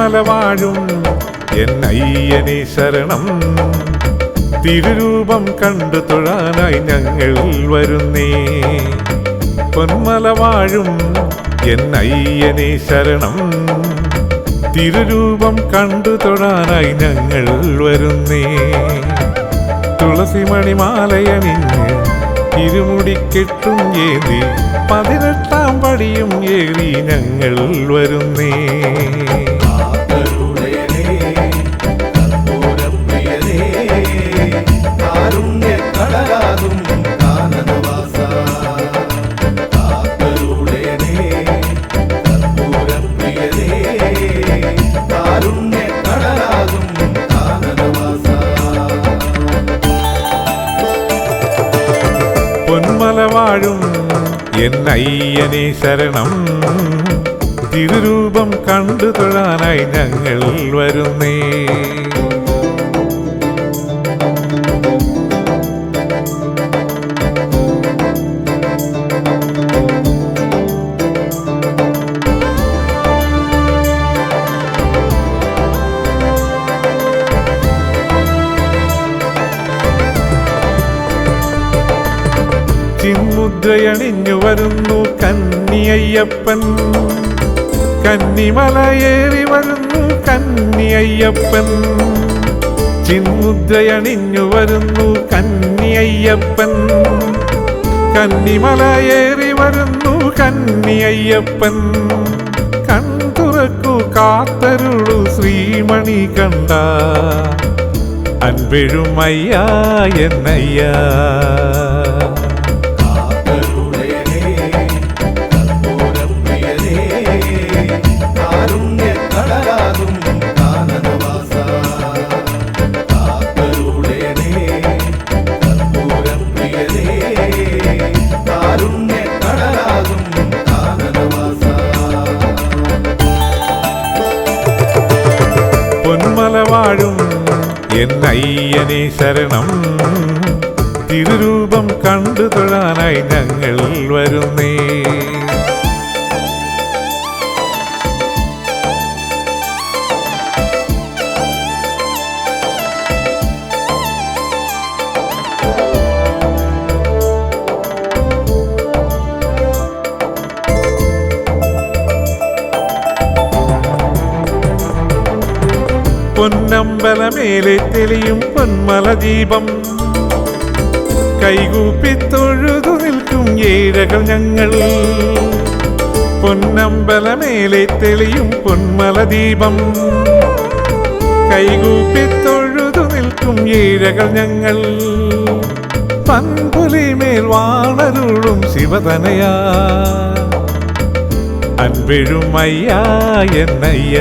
പൊന്മല വാഴും എന്നയ്യനെ ശരണം. തിരുരൂപം കണ്ടു തൊഴാനായി ഞങ്ങൾ വരുന്നേ. പൊന്മല വാഴും എന്നയ്യനെ ശരണം. തിരുരൂപം കണ്ടു തൊഴാനായി ഞങ്ങൾ വരുന്നേ. തുളസിമണിമാലയണിഞ്ഞ് ഇരുമുടിക്കെട്ടും ഏന്തി 18 പടിയും ഏറി ഞങ്ങൾ വരുന്നേ. പൊന്മല വാഴും എന്നയ്യനെ ശരണം. തിരുരൂപം കണ്ടു തൊഴാനായി ഞങ്ങൾ വരുന്നേ. ചിന്മുദ്രയണിഞ്ഞു വരുന്നു കന്നിയയ്യപ്പൻ. കന്നിമലയേറി വരുന്നു കന്നിയയ്യപ്പൻ. ചിന്മുദ്രയണിഞ്ഞു വരുന്നു കന്നിയയ്യപ്പൻ. കന്നിമലയേറി വരുന്നു കന്നിയയ്യപ്പൻ. കൺതുറക്കു കാത്തരുളു ശ്രീമണി കണ്ട അൻപെഴുമയ്യ എന്നയ്യ. പൊന്മല വാഴും എന്നയ്യനെ ശരണം. തിരുരൂപം കണ്ടു തൊഴാനായി ഞങ്ങൾ വരുന്നേ. പൊന്നമ്പലമേലെ തെളിയും പൊന്മല ദീപം. കൈകൂപ്പി തൊഴുതു നിൽക്കും ഏഴകൾ ഞങ്ങൾ. പൊന്നമ്പലമേലെ തെളിയും പൊന്മല ദീപം. കൈകൂപ്പി തൊഴുതു നിൽക്കും ഏഴകൾ ഞങ്ങൾ. പൻപുലിമേൽ വാണരുളും ശിവതനയാ അൻപെഴുമയ്യ എന്നയ്യ.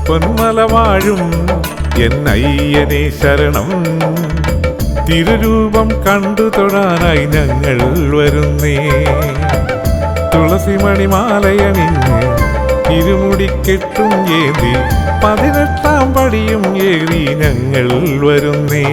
പൊന്മല വാഴും എന്നയ്യനെ ശരണം. തിരുരൂപം കണ്ടു തൊഴാനായി ഞങ്ങൾ വരുന്നേ. തുളസിമണിമാലയണിഞ്ഞ് ഇരുമുടിക്കെട്ടും ഏന്തി 18 പടിയും ഏറി ഞങ്ങൾ വരുന്നേ.